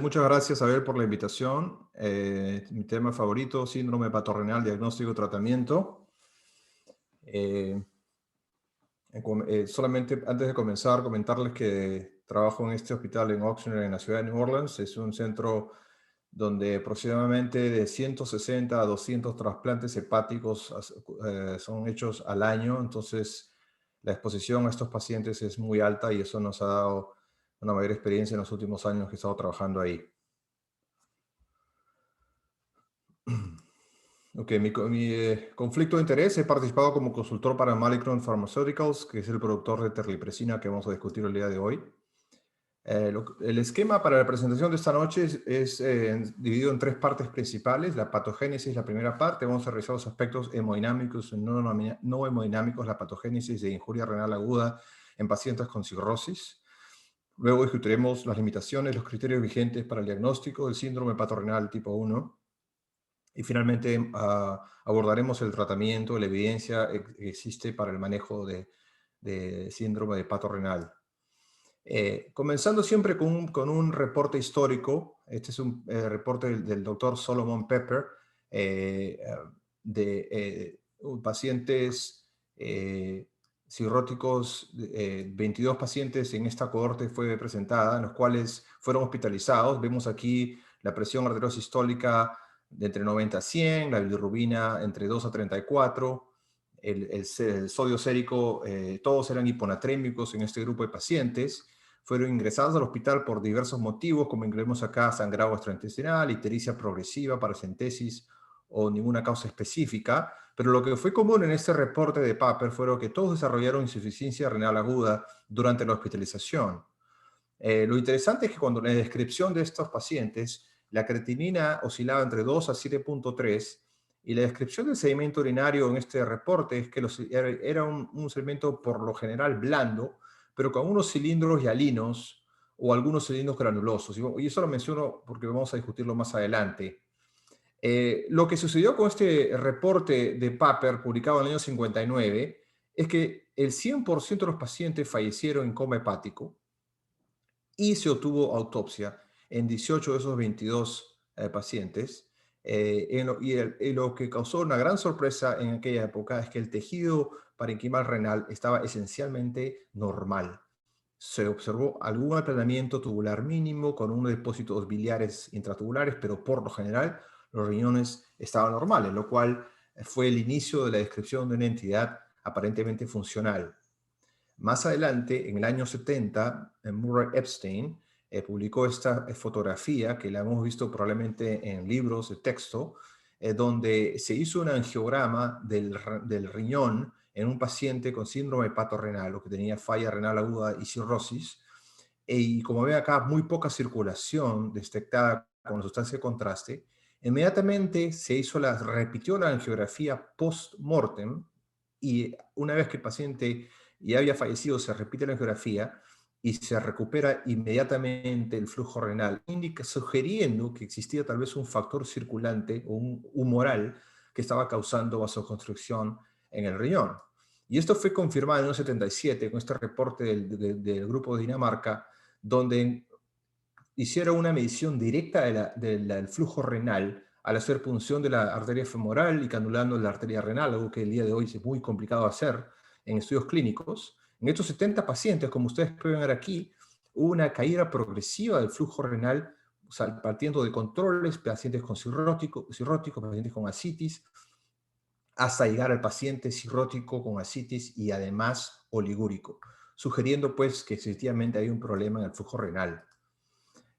Muchas gracias, Abel, por la invitación. Mi tema favorito, síndrome hepatorenal, diagnóstico y tratamiento. Eh, Solamente antes de comenzar, comentarles que trabajo en este hospital en Oxnard, en la ciudad de New Orleans. Es un centro donde aproximadamente de 160 a 200 trasplantes hepáticos son hechos al año. Entonces, la exposición a estos pacientes es muy alta y eso nos ha dado una mayor experiencia en los últimos años que he estado trabajando ahí. Ok, mi conflicto de interés, he participado como consultor para Mallinckrodt Pharmaceuticals, que es el productor de terlipresina que vamos a discutir el día de hoy. El esquema para la presentación de esta noche es dividido en tres partes principales. La patogénesis, la primera parte. Vamos a revisar los aspectos hemodinámicos y no hemodinámicos, la patogénesis de injuria renal aguda en pacientes con cirrosis. Luego discutiremos las limitaciones, los criterios vigentes para el diagnóstico del síndrome hepatorenal tipo 1. Y finalmente abordaremos el tratamiento, la evidencia que existe para el manejo de síndrome de hepato renal. Comenzando siempre con un reporte histórico. Este es un reporte del doctor Solomon Pepper de pacientes cirróticos, 22 pacientes en esta cohorte fue presentada, en los cuales fueron hospitalizados. Vemos aquí la presión arterial sistólica de entre 90 a 100, la bilirrubina entre 2 a 34, el sodio sérico, todos eran hiponatrémicos en este grupo de pacientes. Fueron ingresados al hospital por diversos motivos, como incluimos acá sangrado extraintestinal, ictericia progresiva, paracentesis o ninguna causa específica. Pero lo que fue común en este reporte de Paper fue que todos desarrollaron insuficiencia renal aguda durante la hospitalización. Lo interesante es que cuando en la descripción de estos pacientes, la creatinina oscilaba entre 2 a 7.3 y la descripción del sedimento urinario en este reporte es que era un sedimento por lo general blando, pero con unos cilindros hialinos o algunos cilindros granulosos. Y eso lo menciono porque vamos a discutirlo más adelante. Lo que sucedió con este reporte de Paper, publicado en el año 59, es que el 100% de los pacientes fallecieron en coma hepático, y se obtuvo autopsia en 18 de esos 22 pacientes. Y lo que causó una gran sorpresa en aquella época es que el tejido parenquimal renal estaba esencialmente normal. Se observó algún aplanamiento tubular mínimo con unos depósitos biliares intratubulares, pero por lo general los riñones estaban normales, lo cual fue el inicio de la descripción de una entidad aparentemente funcional. Más adelante, en el año 70, Murray Epstein publicó esta fotografía que la hemos visto probablemente en libros de texto, donde se hizo un angiograma del riñón en un paciente con síndrome hepatorenal, o que tenía falla renal aguda y cirrosis. Y como ve acá, muy poca circulación detectada con la sustancia de contraste. Inmediatamente repitió la angiografía post-mortem, y una vez que el paciente ya había fallecido, se repite la angiografía y se recupera inmediatamente el flujo renal, sugiriendo que existía tal vez un factor circulante o un humoral que estaba causando vasoconstricción en el riñón. Y esto fue confirmado en el 77 con este reporte del grupo de Dinamarca, donde hicieron una medición directa del flujo renal al hacer punción de la arteria femoral y canulando la arteria renal, algo que el día de hoy es muy complicado hacer en estudios clínicos. En estos 70 pacientes, como ustedes pueden ver aquí, hubo una caída progresiva del flujo renal, o sea, partiendo de controles, pacientes con cirróticos, pacientes con ascitis, hasta llegar al paciente cirrótico con ascitis y además oligúrico, sugiriendo pues que efectivamente hay un problema en el flujo renal.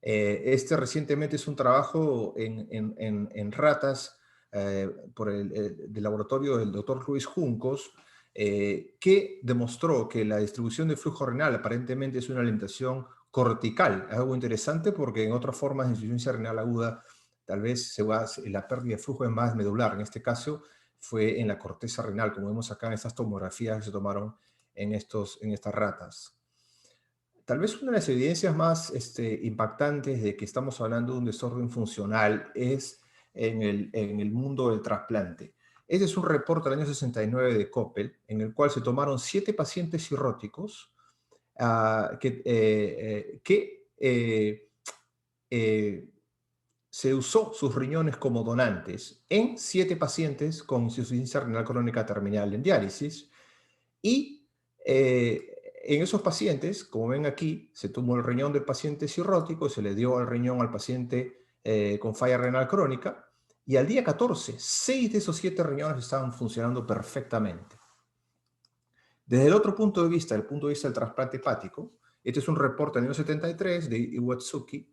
Este recientemente es un trabajo en ratas del laboratorio del doctor Luis Juncos, que demostró que la distribución de flujo renal aparentemente es una alimentación cortical. Es algo interesante porque en otras formas de insuficiencia renal aguda tal vez la pérdida de flujo es más medular. En este caso fue en la corteza renal, como vemos acá en estas tomografías que se tomaron en estas ratas. Tal vez una de las evidencias más impactantes de que estamos hablando de un desorden funcional es en el mundo del trasplante. Este es un reporte del año 69 de Koppel, en el cual se tomaron 7 pacientes cirróticos que se usó sus riñones como donantes en 7 pacientes con insuficiencia renal crónica terminal en diálisis y en esos pacientes, como ven aquí, se tomó el riñón del paciente cirrótico y se le dio el riñón al paciente con falla renal crónica y al día 14, 6 de esos 7 riñones estaban funcionando perfectamente. Desde el otro punto de vista, el punto de vista del trasplante hepático, este es un reporte del año 73 de Iwatsuki,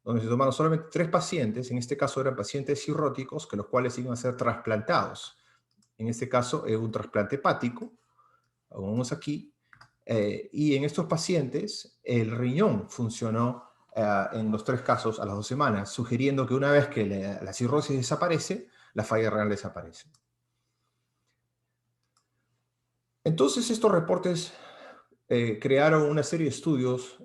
donde se tomaron solamente 3 pacientes, en este caso eran pacientes cirróticos, que los cuales iban a ser trasplantados. En este caso es un trasplante hepático, lo vemos aquí, y en estos pacientes el riñón funcionó en los 3 casos a las 2 semanas, sugiriendo que una vez que la cirrosis desaparece, la falla renal desaparece. Entonces estos reportes crearon una serie de estudios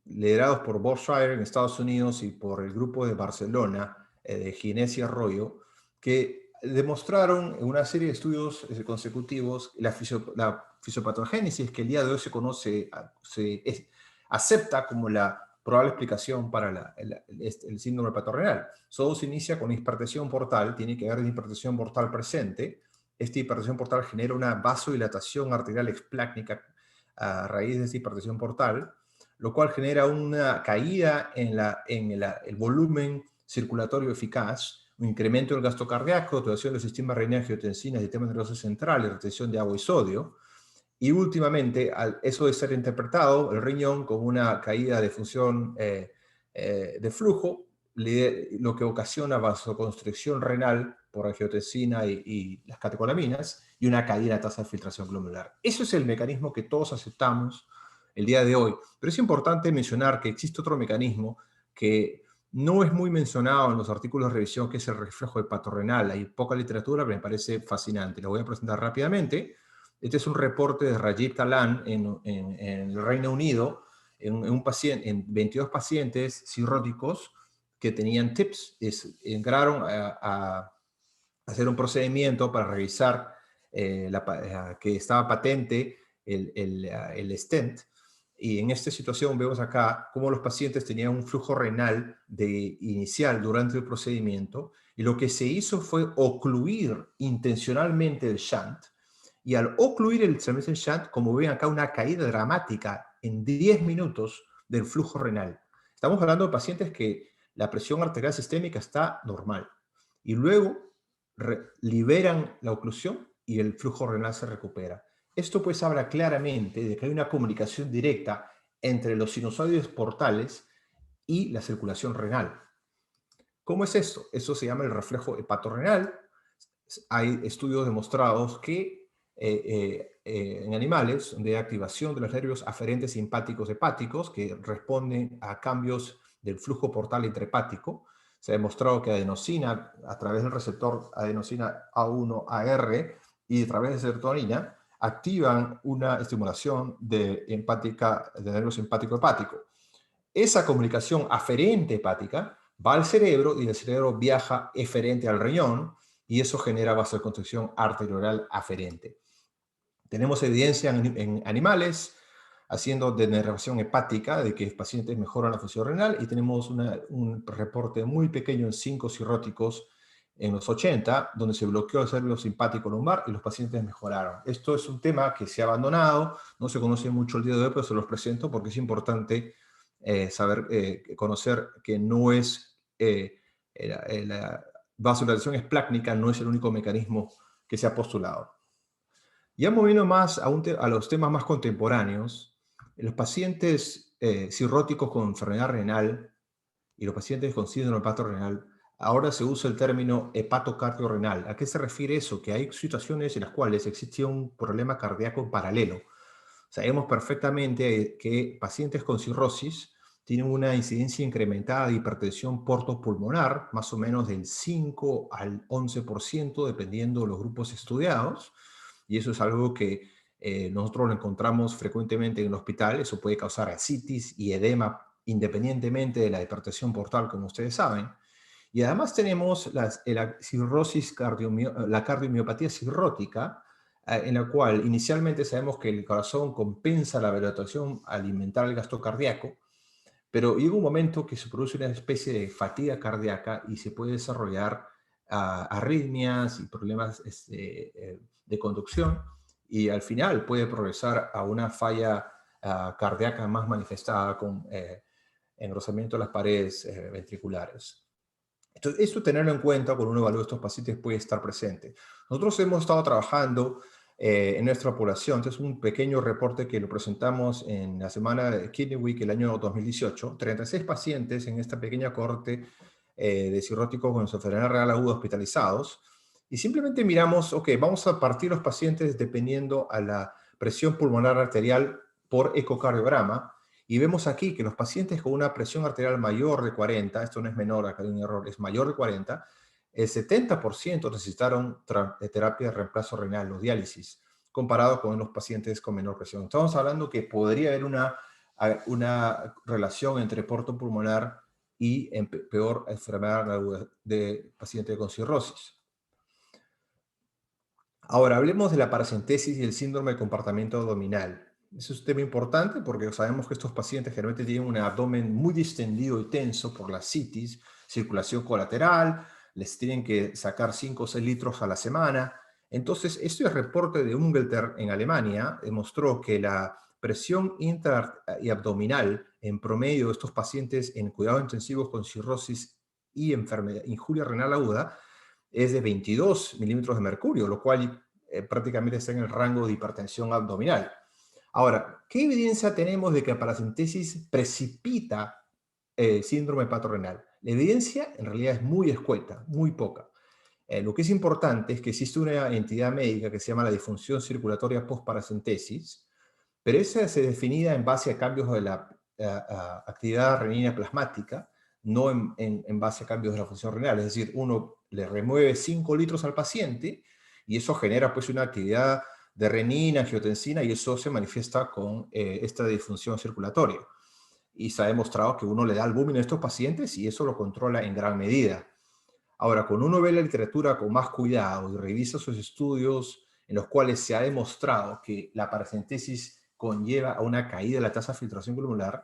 liderados por Berkshire en Estados Unidos y por el grupo de Barcelona, de Ginés y Arroyo, que demostraron en una serie de estudios consecutivos la fisiopatogénesis que el día de hoy se conoce, acepta como la probable explicación para el síndrome hepatorenal. Todo se inicia con hipertensión portal, tiene que haber hipertensión portal presente. Esta hipertensión portal genera una vasodilatación arterial explácnica a raíz de esta hipertensión portal, lo cual genera una caída en el volumen circulatorio eficaz, un incremento del gasto cardíaco, alteración del sistema renal, angiotensina, sistema nervioso central, retención de agua y sodio, y últimamente, eso debe ser interpretado, el riñón, como una caída de función de flujo, lo que ocasiona vasoconstricción renal por angiotensina y las catecolaminas, y una caída en la tasa de filtración glomerular. Eso es el mecanismo que todos aceptamos el día de hoy. Pero es importante mencionar que existe otro mecanismo que no es muy mencionado en los artículos de revisión, que es el reflejo hepatorrenal. Hay poca literatura, pero me parece fascinante. Lo voy a presentar rápidamente. Este es un reporte de Rajiv Talan en el Reino Unido, en 22 pacientes cirróticos que tenían TIPS. Entraron a hacer un procedimiento para revisar que estaba patente el stent. Y en esta situación vemos acá cómo los pacientes tenían un flujo renal inicial durante el procedimiento, y lo que se hizo fue ocluir intencionalmente el shunt, y al ocluir el shunt, como ven acá, una caída dramática en 10 minutos del flujo renal. Estamos hablando de pacientes que la presión arterial sistémica está normal, y luego liberan la oclusión y el flujo renal se recupera. Esto pues habla claramente de que hay una comunicación directa entre los sinusoides portales y la circulación renal. ¿Cómo es esto? Eso se llama el reflejo hepatorrenal. Hay estudios demostrados que en animales donde hay activación de los nervios aferentes simpáticos hepáticos que responden a cambios del flujo portal intrahepático, se ha demostrado que adenosina, a través del receptor adenosina A1-AR y a través de serotonina, activan una estimulación de nervio simpático hepático. Esa comunicación aferente hepática va al cerebro y el cerebro viaja eferente al riñón, y eso genera vasoconstricción arterial aferente. Tenemos evidencia en animales haciendo denervación hepática de que los pacientes mejoran la función renal, y tenemos un reporte muy pequeño en 5 cirróticos en los 80, donde se bloqueó el nervio simpático lumbar y los pacientes mejoraron. Esto es un tema que se ha abandonado, no se conoce mucho el día de hoy, pero se los presento porque es importante conocer que no es la vasodilatación esplácnica no es el único mecanismo que se ha postulado. Ya moviendo más a los temas más contemporáneos, los pacientes cirróticos con enfermedad renal y los pacientes con síndrome hepatorenal, ahora se usa el término hepatocardiorrenal. ¿A qué se refiere eso? Que hay situaciones en las cuales existe un problema cardíaco en paralelo. Sabemos perfectamente que pacientes con cirrosis tienen una incidencia incrementada de hipertensión portopulmonar, más o menos del 5 al 11%, dependiendo de los grupos estudiados, y eso es algo que nosotros lo encontramos frecuentemente en el hospital. Eso puede causar ascitis y edema independientemente de la hipertensión portal, como ustedes saben. Y además tenemos la cirrosis, la cardiomiopatía cirrótica, en la cual inicialmente sabemos que el corazón compensa la vasodilatación al alimentar el gasto cardíaco, pero llega un momento que se produce una especie de fatiga cardíaca y se puede desarrollar arritmias y problemas de conducción, y al final puede progresar a una falla cardíaca más manifestada con engrosamiento de las paredes ventriculares. Entonces, esto tenerlo en cuenta cuando uno evalúa estos pacientes puede estar presente. Nosotros hemos estado trabajando en nuestra población. Este es un pequeño reporte que lo presentamos en la semana de Kidney Week el año 2018. 36 pacientes en esta pequeña cohorte de cirróticos con enfermedad renal aguda hospitalizados. Y simplemente miramos, ok, vamos a partir los pacientes dependiendo a la presión pulmonar arterial por ecocardiograma. Y vemos aquí que los pacientes con una presión arterial mayor de 40, esto no es menor, acá hay un error, es mayor de 40, el 70% necesitaron terapia de reemplazo renal o diálisis, comparado con los pacientes con menor presión. Estamos hablando que podría haber una relación entre porto pulmonar y peor enfermedad de paciente con cirrosis. Ahora, hablemos de la paracentesis y el síndrome de comportamiento abdominal. Ese es un tema importante porque sabemos que estos pacientes generalmente tienen un abdomen muy distendido y tenso por la citis, circulación colateral, les tienen que sacar 5 o 6 litros a la semana. Entonces, este reporte de Ungelter en Alemania demostró que la presión intra y abdominal en promedio de estos pacientes en cuidados intensivos con cirrosis y injuria renal aguda es de 22 milímetros de mercurio, lo cual prácticamente está en el rango de hipertensión abdominal. Ahora, ¿qué evidencia tenemos de que la paracentesis precipita síndrome hepatorenal? La evidencia en realidad es muy escueta, muy poca. Lo que es importante es que existe una entidad médica que se llama la disfunción circulatoria post-paracentesis, pero esa se definida en base a cambios de la actividad renina plasmática, no en base a cambios de la función renal. Es decir, uno le remueve 5 litros al paciente y eso genera pues una actividad de renina, angiotensina, y eso se manifiesta con esta disfunción circulatoria. Y se ha demostrado que uno le da albúmina a estos pacientes y eso lo controla en gran medida. Ahora, cuando uno ve la literatura con más cuidado y revisa sus estudios en los cuales se ha demostrado que la paracentesis conlleva a una caída de la tasa de filtración glomerular,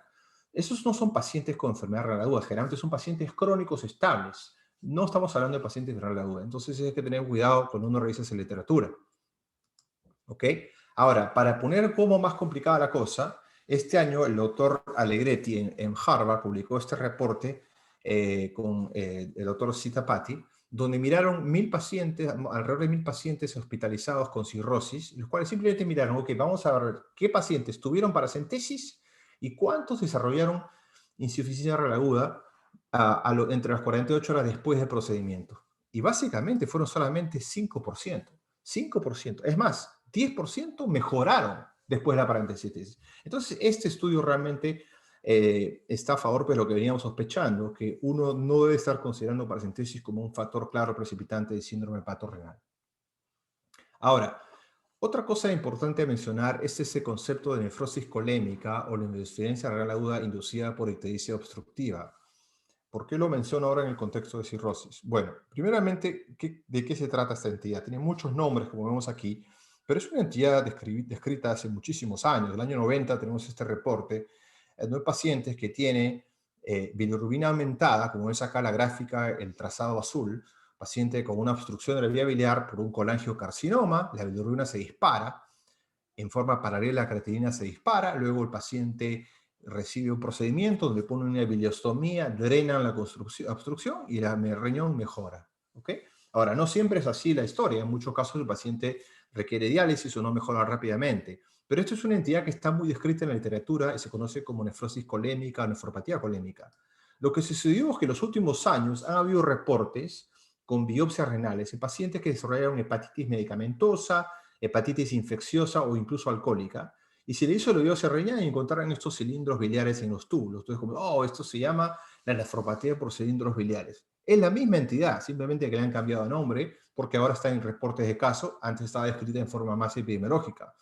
esos no son pacientes con enfermedad renal aguda, generalmente son pacientes crónicos estables. No estamos hablando de pacientes de renal aguda. Entonces hay que tener cuidado cuando uno revisa esa literatura. ¿Ok? Ahora, para poner como más complicada la cosa, este año el doctor Allegretti en Harvard publicó este reporte con el doctor Sitapati, donde miraron 1.000 pacientes, alrededor de 1.000 pacientes hospitalizados con cirrosis, los cuales simplemente miraron, ok, vamos a ver qué pacientes tuvieron paracentesis y cuántos desarrollaron insuficiencia renal aguda entre las 48 horas después del procedimiento. Y básicamente fueron solamente 5%. 5%. Es más, 10% mejoraron después de la parentesis. Entonces, este estudio realmente está a favor de lo que veníamos sospechando, que uno no debe estar considerando paracentesis como un factor claro precipitante de síndrome hepatorenal. Ahora, otra cosa importante a mencionar es ese concepto de nefrosis colémica o la insuficiencia renal aguda inducida por ictericia obstructiva. ¿Por qué lo menciono ahora en el contexto de cirrosis? Bueno, primeramente, ¿de qué se trata esta entidad? Tiene muchos nombres, como vemos aquí, pero es una entidad descrita hace muchísimos años. En el año 90 tenemos este reporte de pacientes que tiene bilirrubina aumentada, como ves acá la gráfica, el trazado azul, paciente con una obstrucción de la vía biliar por un colangiocarcinoma, la bilirrubina se dispara, en forma paralela la creatinina se dispara, luego el paciente recibe un procedimiento donde pone una biliostomía, drenan la obstrucción y el riñón mejora. ¿Okay? Ahora, no siempre es así la historia. En muchos casos el paciente requiere diálisis o no mejora rápidamente. Pero esto es una entidad que está muy descrita en la literatura y se conoce como nefrosis colémica o nefropatía colémica. Lo que sucedió es que en los últimos años han habido reportes con biopsias renales en pacientes que desarrollaron hepatitis medicamentosa, hepatitis infecciosa o incluso alcohólica, y se le hizo la biopsia renal y encontraron estos cilindros biliares en los túbulos. Entonces, como, oh, esto se llama la nefropatía por cilindros biliares. Es la misma entidad, simplemente que le han cambiado de nombre, porque ahora está en reportes de caso, antes estaba descrita en forma más epidemiológica.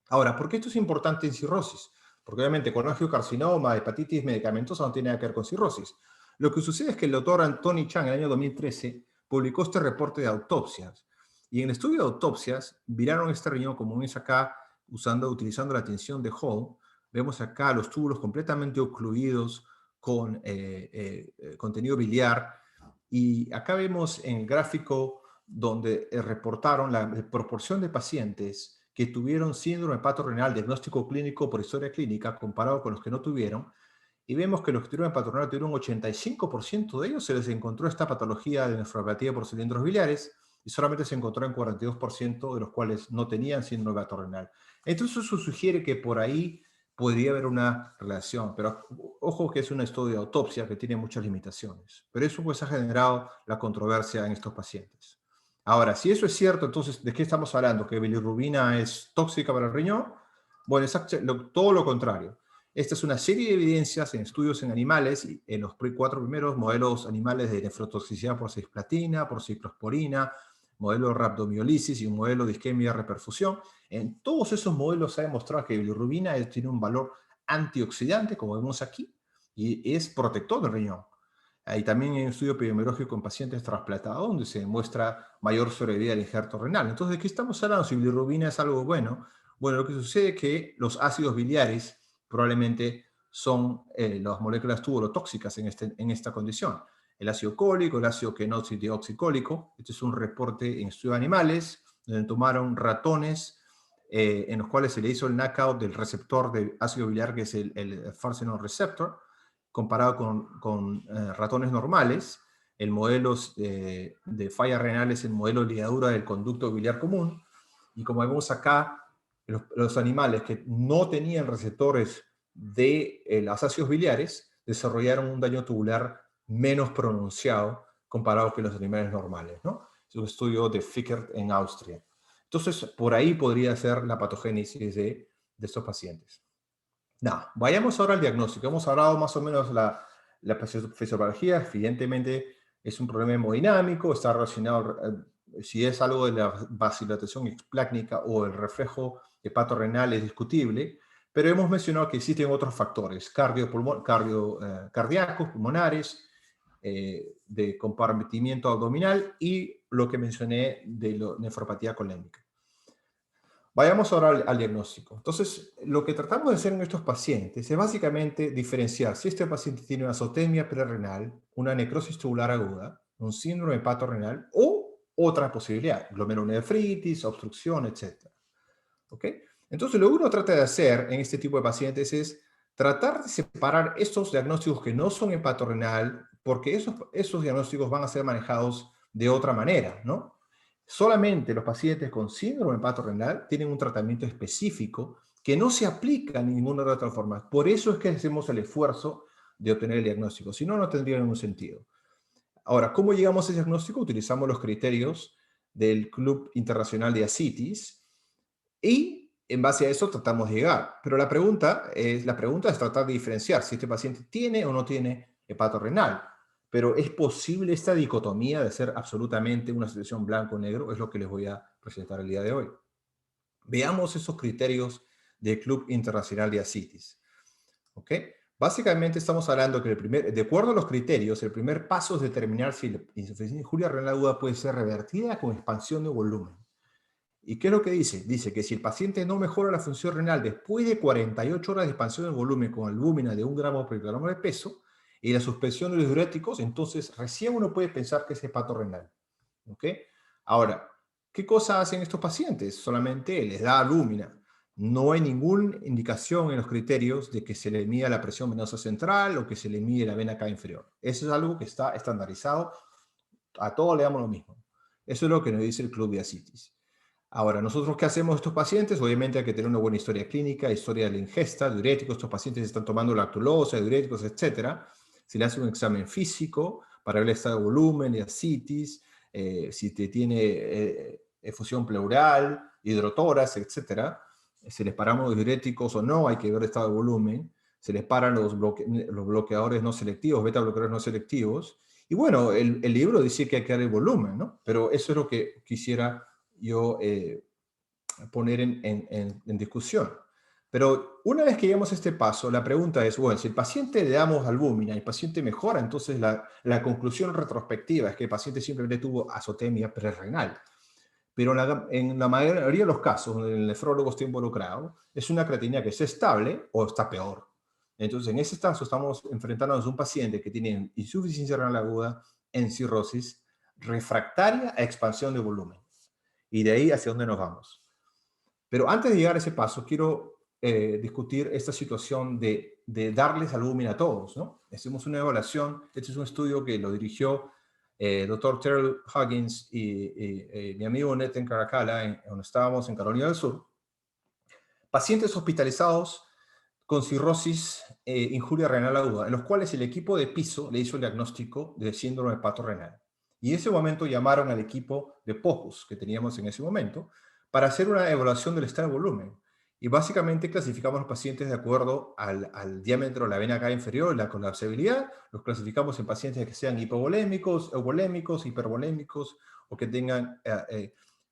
Ahora, ¿por qué esto es importante en cirrosis? Porque obviamente con angiocarcinoma, hepatitis medicamentosa no tiene nada que ver con cirrosis. Lo que sucede es que el doctor Anthony Chang en el año 2013 publicó este reporte de autopsias. Y en el estudio de autopsias, viraron este riñón, como ves acá, utilizando la tensión de Hall, Vemos acá los túbulos completamente ocluidos con contenido biliar. Y acá vemos en el gráfico donde reportaron la proporción de pacientes que tuvieron síndrome hepatorenal, diagnóstico clínico por historia clínica, comparado con los que no tuvieron. Y vemos que los que tuvieron hepatorenal tuvieron un 85% de ellos, se les encontró esta patología de nefropatía por cilindros biliares, y solamente se encontró en 42% de los cuales no tenían síndrome hepatorenal. Entonces eso sugiere que por ahí podría haber una relación, pero ojo que es un estudio de autopsia que tiene muchas limitaciones, pero eso pues ha generado la controversia en estos pacientes. Ahora, si eso es cierto, entonces, ¿de qué estamos hablando? ¿Que bilirrubina es tóxica para el riñón? Bueno, es todo lo contrario. Esta es una serie de evidencias en estudios en animales, en los 4 primeros modelos animales de nefrotoxicidad por cisplatina, por ciclosporina, modelo de rhabdomiolisis y un modelo de isquemia reperfusión. En todos esos modelos se ha demostrado que la bilirrubina tiene un valor antioxidante, como vemos aquí, y es protector del riñón. Hay también un estudio epidemiológico en pacientes trasplantados donde se demuestra mayor sobrevida del injerto renal. Entonces, ¿de qué estamos hablando? Si bilirrubina es algo bueno. Bueno, lo que sucede es que los ácidos biliares probablemente son las moléculas tubulotóxicas en esta condición. El ácido cólico, el ácido quenóxido-oxicólico. Este es un reporte en estudios animales, donde tomaron ratones en los cuales se le hizo el knockout del receptor de ácido biliar, que es el farnesyl receptor, comparado con ratones normales. El modelo de falla renal es el modelo de ligadura del conducto biliar común. Y como vemos acá, los animales que no tenían receptores de los ácidos biliares desarrollaron un daño tubular menos pronunciado comparado con los animales normales, ¿no? Es un estudio de Fickert en Austria. Entonces, por ahí podría ser la patogénesis de estos pacientes. No, vayamos ahora al diagnóstico. Hemos hablado más o menos la fisiopatología. Evidentemente es un problema hemodinámico, está relacionado, si es algo de la vasodilatación explácnica o el reflejo hepatorrenal es discutible, pero hemos mencionado que existen otros factores cardíacos, pulmonares, de compartimiento abdominal y lo que mencioné de la nefropatía colémica. Vayamos ahora al diagnóstico. Entonces, lo que tratamos de hacer en estos pacientes es básicamente diferenciar si este paciente tiene una azotemia prerrenal, una necrosis tubular aguda, un síndrome hepatorenal o otra posibilidad, glomerulonefritis, obstrucción, etc. ¿Ok? Entonces, lo que uno trata de hacer en este tipo de pacientes es tratar de separar estos diagnósticos que no son hepatorenal, porque esos diagnósticos van a ser manejados de otra manera, ¿no? Solamente los pacientes con síndrome hepatorenal tienen un tratamiento específico que no se aplica en ninguna otra forma. Por eso es que hacemos el esfuerzo de obtener el diagnóstico. Si no, no tendría ningún sentido. Ahora, ¿cómo llegamos a ese diagnóstico? Utilizamos los criterios del Club Internacional de Ascitis y en base a eso tratamos de llegar. Pero la pregunta es tratar de diferenciar si este paciente tiene o no tiene hepatorenal. Pero ¿es posible esta dicotomía de ser absolutamente una situación blanco-negro? Es lo que les voy a presentar el día de hoy. Veamos esos criterios del Club Internacional de Ascitis. ¿Ok? Básicamente estamos hablando que de acuerdo a los criterios, el primer paso es determinar si la insuficiencia renal aguda puede ser revertida con expansión de volumen. ¿Y qué es lo que dice? Dice que si el paciente no mejora la función renal después de 48 horas de expansión del volumen con albúmina de 1 gramo por kilogramo de peso y la suspensión de los diuréticos, entonces recién uno puede pensar que es hepatorrenal. ¿Ok? Ahora, ¿qué cosa hacen estos pacientes? Solamente les da albúmina. No hay ninguna indicación en los criterios de que se le mida la presión venosa central o que se le mide la vena cava inferior. Eso es algo que está estandarizado. A todos le damos lo mismo. Eso es lo que nos dice el Club de Ascitis. Ahora, ¿nosotros qué hacemos estos pacientes? Obviamente hay que tener una buena historia clínica, historia de la ingesta, diuréticos. Estos pacientes están tomando lactulosa, diuréticos, etc. Se le hace un examen físico para ver el estado de volumen, de ascitis, si te tiene efusión pleural, hidrotórax, etc. Se les paramos los diuréticos o no, hay que ver el estado de volumen. Se les paran los bloqueadores no selectivos, beta bloqueadores no selectivos. Y bueno, el libro dice que hay que dar el volumen, ¿no? Pero eso es lo que quisiera yo poner en discusión. Pero una vez que llegamos a este paso, la pregunta es, bueno, si el paciente le damos albúmina y el paciente mejora, entonces la conclusión retrospectiva es que el paciente simplemente tuvo azotemia prerrenal. pero en la mayoría de los casos donde el nefrólogo está involucrado, es una creatinina que está estable o está peor. Entonces, en ese caso estamos enfrentándonos a un paciente que tiene insuficiencia renal aguda en cirrosis refractaria a expansión de volumen. Y de ahí hacia dónde nos vamos. Pero antes de llegar a ese paso, quiero discutir esta situación de darles albúmina a todos, ¿no? Hicimos una evaluación, este es un estudio que lo dirigió el doctor Terrell Huggins y mi amigo Neten Caracalla, donde estábamos en Carolina del Sur. Pacientes hospitalizados con cirrosis, injuria renal aguda, en los cuales el equipo de piso le hizo el diagnóstico de síndrome hepatorenal. Y en ese momento llamaron al equipo de POCUS que teníamos en ese momento para hacer una evaluación del estado de volumen. Y básicamente clasificamos a los pacientes de acuerdo al diámetro de la vena cava inferior, la colapsabilidad. Los clasificamos en pacientes que sean hipovolémicos, euvolémicos, hipervolémicos o que tengan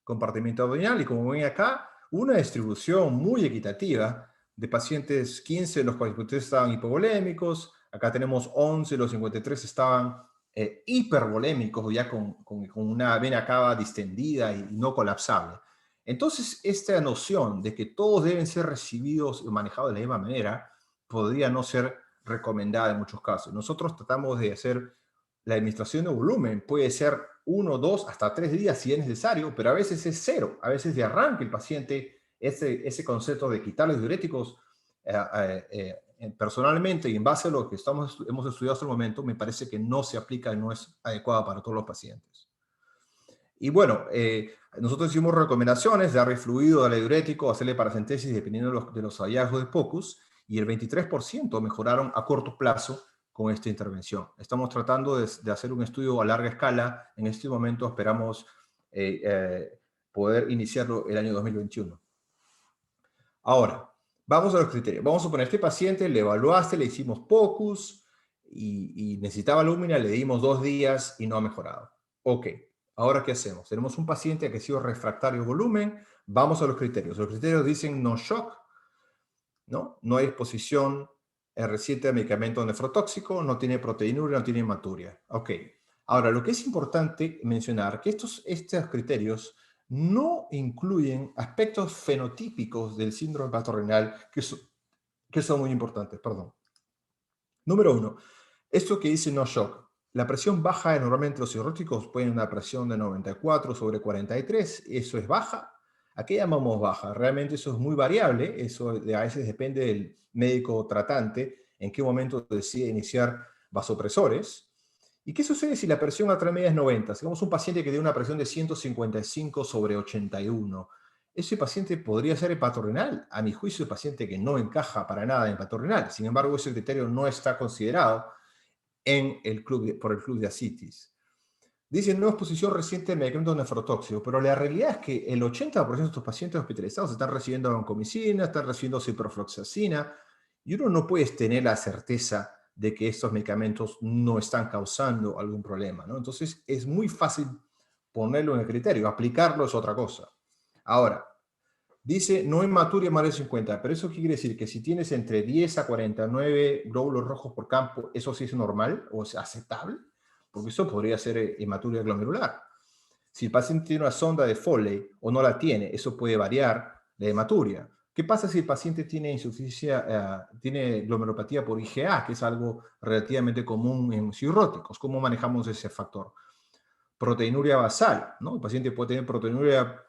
compartimiento abdominal. Y como ven acá, una distribución muy equitativa de pacientes, 15 de los 43 estaban hipovolémicos, acá tenemos 11 de los 53 estaban hipervolémicos, ya con una vena cava distendida y no colapsable. Entonces, esta noción de que todos deben ser recibidos y manejados de la misma manera podría no ser recomendada en muchos casos. Nosotros tratamos de hacer la administración de volumen, puede ser 1, 2, hasta 3 días si es necesario, pero a veces es 0, a veces de arranque el paciente ese concepto de quitarles diuréticos personalmente y en base a lo que hemos estudiado hasta el momento, me parece que no se aplica y no es adecuada para todos los pacientes. Y bueno, nosotros hicimos recomendaciones de darle fluido, darle diurético, hacerle paracentesis dependiendo de los hallazgos de POCUS, y el 23% mejoraron a corto plazo con esta intervención. Estamos tratando de hacer un estudio a larga escala. En este momento esperamos poder iniciarlo el año 2021. Ahora, vamos a los criterios. Vamos a poner este paciente, le evaluaste, le hicimos POCUS y necesitaba alúmina, le dimos 2 días y no ha mejorado. Ok, ahora ¿qué hacemos? Tenemos un paciente que ha sido refractario a volumen, vamos a los criterios. Los criterios dicen no shock, ¿no? No hay exposición reciente a medicamento nefrotóxico, no tiene proteinuria, no tiene hematuria. Ok, ahora lo que es importante mencionar que estos criterios no incluyen aspectos fenotípicos del síndrome hepatorenal que son muy importantes. Perdón. Número 1, esto que dice no shock. La presión baja, normalmente los cirróticos pueden una presión de 94/43, eso es baja. ¿A qué llamamos baja? Realmente eso es muy variable, eso a veces depende del médico tratante en qué momento decide iniciar vasopresores. ¿Y qué sucede si la presión arterial media es 90? Tenemos un paciente que tiene una presión de 155/81. Ese paciente podría ser hepatorenal. A mi juicio, el paciente que no encaja para nada en hepatorenal. Sin embargo, ese criterio no está considerado por el club de ascitis. Dicen no exposición reciente de medicamentos nefrotóxicos, pero la realidad es que el 80% de estos pacientes hospitalizados están recibiendo vancomicina, están recibiendo ciprofloxacina, y uno no puede tener la certeza de que estos medicamentos no están causando algún problema, ¿no? Entonces es muy fácil ponerlo en el criterio, aplicarlo es otra cosa. Ahora, dice no hematuria más de 50, pero eso quiere decir que si tienes entre 10 a 49 glóbulos rojos por campo, ¿eso sí es normal o es aceptable? Porque eso podría ser hematuria glomerular. Si el paciente tiene una sonda de Foley o no la tiene, eso puede variar la hematuria. ¿Qué pasa si el paciente tiene insuficiencia, tiene glomerulopatía por IgA, que es algo relativamente común en cirróticos? ¿Cómo manejamos ese factor? Proteinuria basal, ¿no? El paciente puede tener proteinuria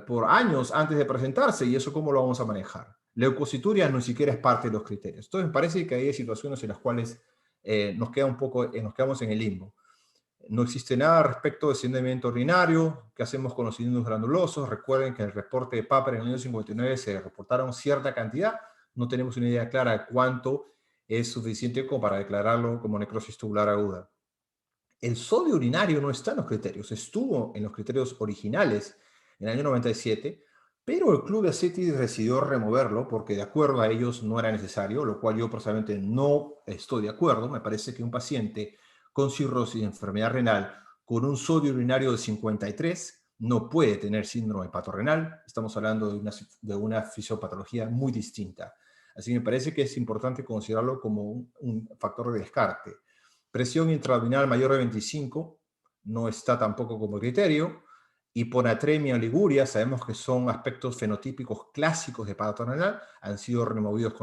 por años antes de presentarse, y eso cómo lo vamos a manejar. Leucocituria no siquiera es parte de los criterios. Entonces me parece que hay situaciones en las cuales nos quedamos en el limbo. No existe nada respecto de sedimento urinario. ¿Qué hacemos con los cilindros granulosos? Recuerden que en el reporte de Papert en el año 59 se reportaron cierta cantidad. No tenemos una idea clara de cuánto es suficiente como para declararlo como necrosis tubular aguda. El sodio urinario no está en los criterios. Estuvo en los criterios originales en el año 97, pero el club de ascitis decidió removerlo porque de acuerdo a ellos no era necesario, lo cual yo personalmente no estoy de acuerdo. Me parece que un paciente con cirrosis y enfermedad renal con un sodio urinario de 53 no puede tener síndrome hepatorenal. Estamos hablando de una fisiopatología muy distinta. Así que me parece que es importante considerarlo como un factor de descarte. Presión intraabdominal mayor de 25 no está tampoco como criterio. hiponatremia o liguria, sabemos que son aspectos fenotípicos clásicos de hepato renal, han sido removidos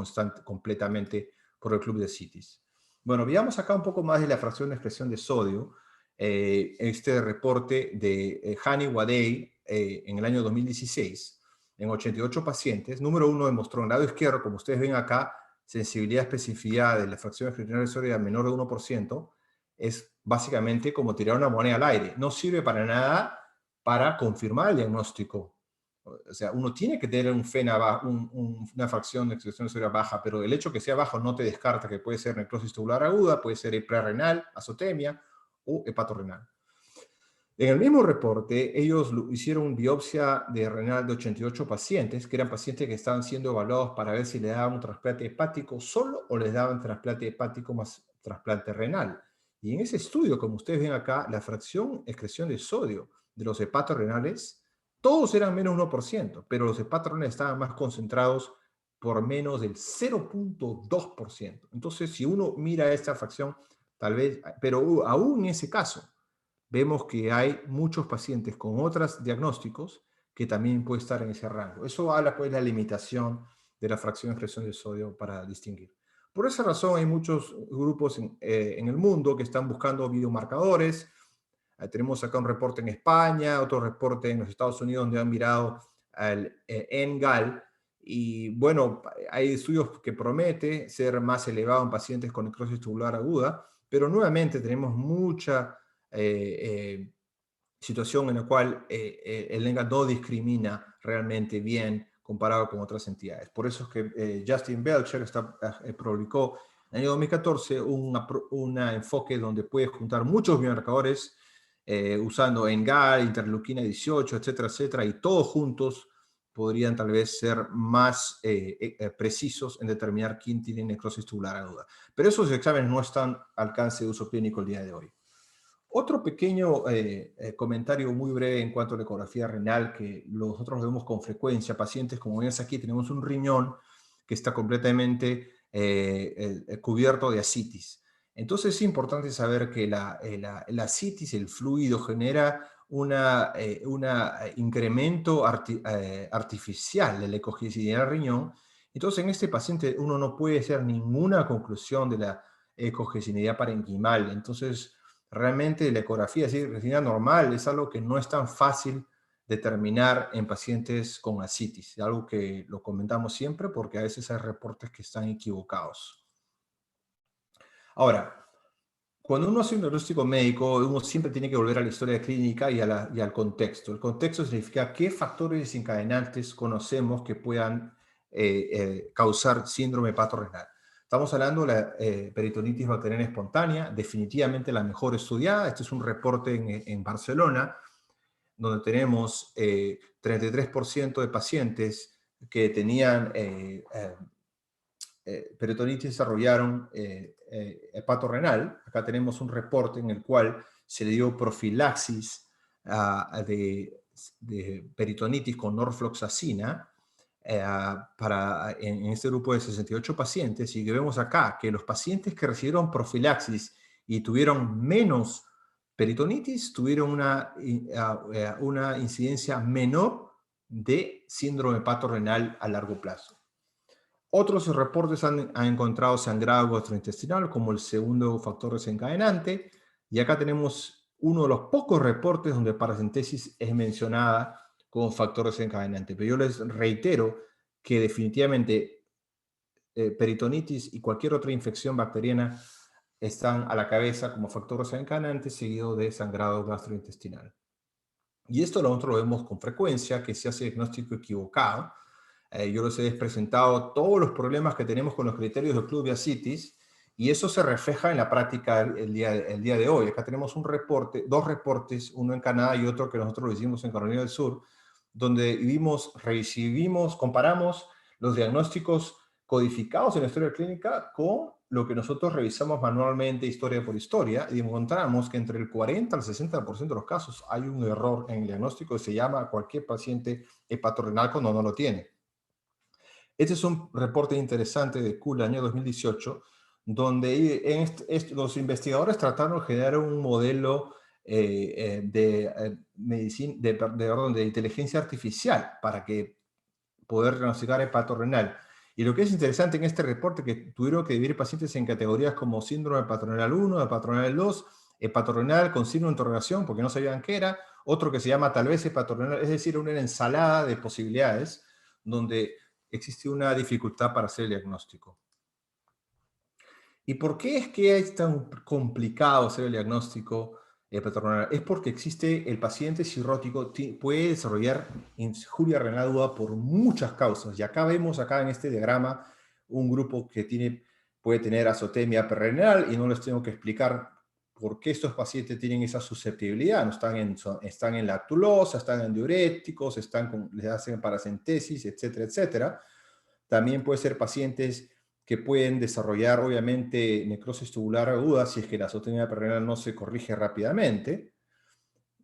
completamente por el club de CITES. Bueno, veamos acá un poco más de la fracción de expresión de sodio. Este reporte de Hani Wadey en el año 2016, en 88 pacientes. Número 1 demostró en el lado izquierdo, como ustedes ven acá, sensibilidad, especificidad de la fracción de sodio menor de 1%. Es básicamente como tirar una moneda al aire. No sirve para nada para confirmar el diagnóstico. O sea, uno tiene que tener una fracción de expresión de sodio baja, pero el hecho que sea bajo no te descarta que puede ser necrosis tubular aguda, puede ser prerrenal, azotemia o hepatorrenal. En el mismo reporte, ellos hicieron biopsia de renal de 88 pacientes, que eran pacientes que estaban siendo evaluados para ver si le daban un trasplante hepático solo o les daban trasplante hepático más trasplante renal. Y en ese estudio, como ustedes ven acá, la fracción excreción de sodio de los hepatorrenales, todos eran menos 1%, pero los hepatorrenales estaban más concentrados por menos del 0.2%. Entonces, si uno mira esta fracción, tal vez, pero aún en ese caso, vemos que hay muchos pacientes con otros diagnósticos que también puede estar en ese rango. Eso habla pues de la limitación de la fracción de expresión de sodio para distinguir. Por esa razón hay muchos grupos en el mundo que están buscando biomarcadores. Tenemos acá un reporte en España, otro reporte en los Estados Unidos donde han mirado al NGAL. Y bueno, hay estudios que promete ser más elevado en pacientes con necrosis tubular aguda, pero nuevamente tenemos mucha situación en la cual el ENGA no discrimina realmente bien comparado con otras entidades. Por eso es que Justin Belcher publicó en el año 2014 un enfoque donde puede juntar muchos biomarcadores usando ENGAL, interleuquina 18, etcétera, etcétera, y todos juntos podrían tal vez ser más precisos en determinar quién tiene necrosis tubular aguda. Pero esos exámenes no están al alcance de uso clínico el día de hoy. Otro pequeño comentario muy breve en cuanto a la ecografía renal que nosotros vemos con frecuencia. Pacientes, como ven aquí, tenemos un riñón que está completamente cubierto de ascitis. Entonces es importante saber que la ascitis, el fluido, genera un incremento artificial de la ecogenicidad del riñón. Entonces en este paciente uno no puede hacer ninguna conclusión de la ecogenicidad parenquimal. Entonces realmente la ecografía, es decir, retina normal, es algo que no es tan fácil determinar en pacientes con ascitis. Es algo que lo comentamos siempre porque a veces hay reportes que están equivocados. Ahora, cuando uno hace un diagnóstico médico, uno siempre tiene que volver a la historia clínica y al contexto. El contexto significa qué factores desencadenantes conocemos que puedan causar síndrome hepatorrenal. Estamos hablando de la peritonitis bacteriana espontánea, definitivamente la mejor estudiada. Este es un reporte en Barcelona, donde tenemos 33% de pacientes que tenían peritonitis desarrollaron hepatorrenal. Acá tenemos un reporte en el cual se le dio profilaxis de peritonitis con norfloxacina en este grupo de 68 pacientes, y que vemos acá que los pacientes que recibieron profilaxis y tuvieron menos peritonitis tuvieron una incidencia menor de síndrome hepatorrenal a largo plazo. Otros reportes han encontrado sangrado gastrointestinal como el segundo factor desencadenante, y acá tenemos uno de los pocos reportes donde paracentesis es mencionada como factor desencadenante. Pero yo les reitero que definitivamente peritonitis y cualquier otra infección bacteriana están a la cabeza como factor desencadenante seguido de sangrado gastrointestinal. Y esto nosotros lo vemos con frecuencia, que se hace diagnóstico equivocado. Yo les he presentado todos los problemas que tenemos con los criterios del club de ascitis, y eso se refleja en la práctica el día de hoy. Acá tenemos dos reportes, uno en Canadá y otro que nosotros lo hicimos en Carolina del Sur, donde comparamos los diagnósticos codificados en la historia clínica con lo que nosotros revisamos manualmente historia por historia, y encontramos que entre el 40 al 60% de los casos hay un error en el diagnóstico que se llama a cualquier paciente hepatorrenal cuando no lo tiene. Este es un reporte interesante de CUL año 2018, donde los investigadores trataron de generar un modelo de inteligencia artificial para que poder diagnosticar hepatorrenal. Y lo que es interesante en este reporte que tuvieron que dividir pacientes en categorías como síndrome hepatorrenal 1, hepatorrenal 2, hepatorrenal con signo de interrogación porque no sabían qué era, otro que se llama tal vez hepatorrenal, es decir, una ensalada de posibilidades donde existe una dificultad para hacer el diagnóstico. ¿Y por qué es que es tan complicado hacer el diagnóstico hepatorrenal? Es porque existe el paciente cirrótico puede desarrollar insuria renal aguda por muchas causas. Y acá vemos en este diagrama un grupo que puede tener azotemia perrenal y no les tengo que explicar por qué estos pacientes tienen esa susceptibilidad. No están en lactulosa, están en diuréticos, les hacen paracentesis, etcétera, etcétera. También puede ser pacientes que pueden desarrollar, obviamente, necrosis tubular aguda si es que la azotemia perrenal no se corrige rápidamente.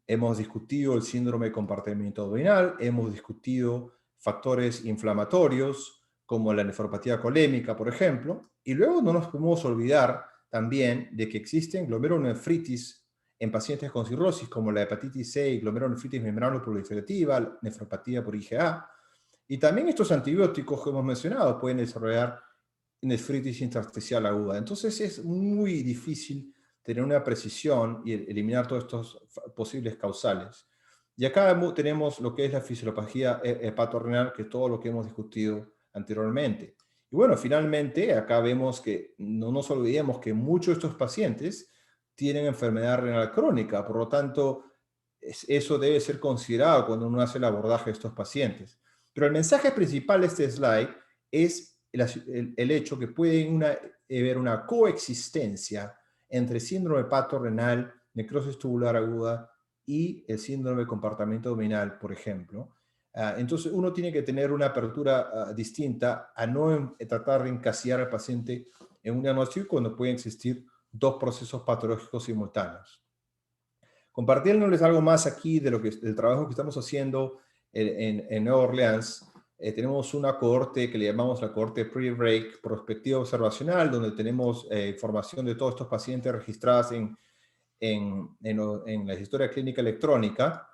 Hemos discutido el síndrome de compartimiento abdominal, hemos discutido factores inflamatorios como la nefropatía colémica, por ejemplo, y luego no nos podemos olvidar también de que existen glomerulonefritis en pacientes con cirrosis como la hepatitis C y glomerulonefritis membranoproliferativa, nefropatía por IgA, y también estos antibióticos que hemos mencionado pueden desarrollar nefritis intersticial aguda. Entonces es muy difícil tener una precisión y eliminar todos estos posibles causales. Y acá tenemos lo que es la fisiopatía hepatorrenal, que es todo lo que hemos discutido anteriormente. Y bueno, finalmente acá vemos que no nos olvidemos que muchos de estos pacientes tienen enfermedad renal crónica, por lo tanto, eso debe ser considerado cuando uno hace el abordaje de estos pacientes. Pero el mensaje principal de este slide es el hecho que puede haber una coexistencia entre síndrome hepatorrenal, necrosis tubular aguda y el síndrome de compartimiento abdominal, por ejemplo. Entonces, uno tiene que tener una apertura distinta a no tratar de encasillar al paciente en un diagnóstico cuando pueden existir dos procesos patológicos simultáneos. Compartiéndoles algo más aquí del trabajo que estamos haciendo en Nueva Orleans, tenemos una cohorte que le llamamos la cohorte pre-break, prospectiva observacional, donde tenemos información de todos estos pacientes registrados en la historia clínica electrónica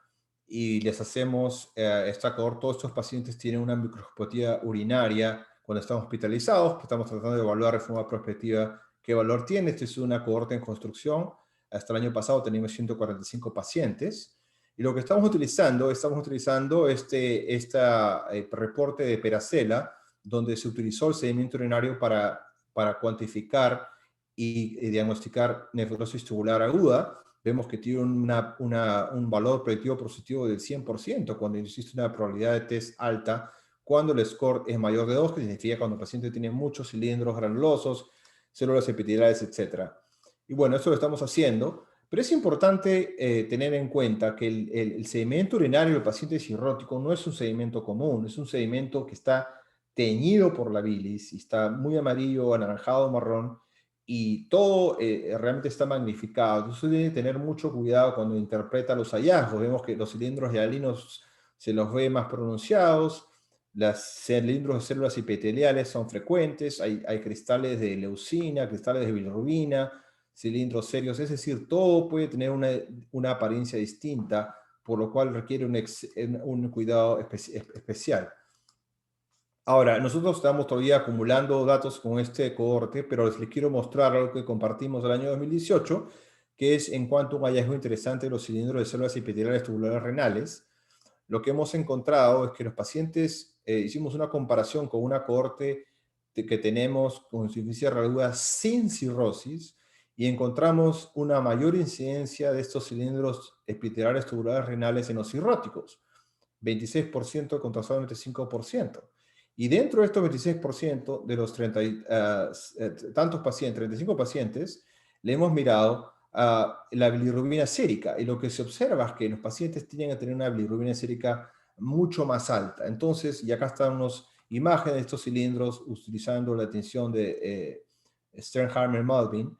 y les hacemos esta cohorte. Todos estos pacientes tienen una microscopía urinaria cuando están hospitalizados, pues estamos tratando de evaluar de forma prospectiva qué valor tiene. Esta es una cohorte en construcción. Hasta el año pasado teníamos 145 pacientes. Y lo que estamos utilizando este reporte de Peracela, donde se utilizó el sedimento urinario para cuantificar y diagnosticar nefrosis tubular aguda. Vemos que tiene un valor predictivo positivo del 100% cuando existe una probabilidad de test alta, cuando el score es mayor de 2, que significa cuando el paciente tiene muchos cilindros granulosos, células epiteliales, etc. Y bueno, esto lo estamos haciendo, pero es importante tener en cuenta que el sedimento urinario del paciente cirrótico no es un sedimento común, es un sedimento que está teñido por la bilis y está muy amarillo, anaranjado, marrón, y todo realmente está magnificado. Entonces uno debe tener mucho cuidado cuando interpreta los hallazgos. Vemos que los cilindros hialinos se los ve más pronunciados, los cilindros de células epiteliales son frecuentes, hay cristales de leucina, cristales de bilirrubina, cilindros serios, es decir, todo puede tener una apariencia distinta, por lo cual requiere un cuidado especial. Ahora, nosotros estamos todavía acumulando datos con este cohorte, pero les quiero mostrar algo que compartimos del año 2018, que es en cuanto a un hallazgo interesante de los cilindros de células epiteliales tubulares renales. Lo que hemos encontrado es que los pacientes, hicimos una comparación con una cohorte que tenemos con insuficiencia renal aguda sin cirrosis, y encontramos una mayor incidencia de estos cilindros epiteliales tubulares renales en los cirróticos, 26% contra solamente 5%. Y dentro de estos 26% de los tantos pacientes, 35 pacientes, le hemos mirado a la bilirrubina sérica, y lo que se observa es que los pacientes tienen que tener una bilirrubina sérica mucho más alta. Entonces, y acá están unas imágenes de estos cilindros utilizando la atención de Sternheimer-Malvin,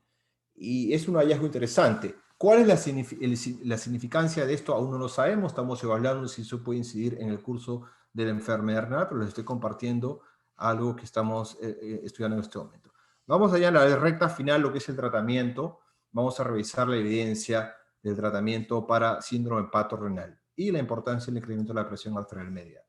y es un hallazgo interesante. ¿Cuál es la significancia de esto? Aún no lo sabemos, estamos evaluando si eso puede incidir en el curso de la enfermedad renal, pero les estoy compartiendo algo que estamos estudiando en este momento. Vamos allá a la recta final, lo que es el tratamiento. Vamos a revisar la evidencia del tratamiento para síndrome hepatorenal y la importancia del incremento de la presión arterial media.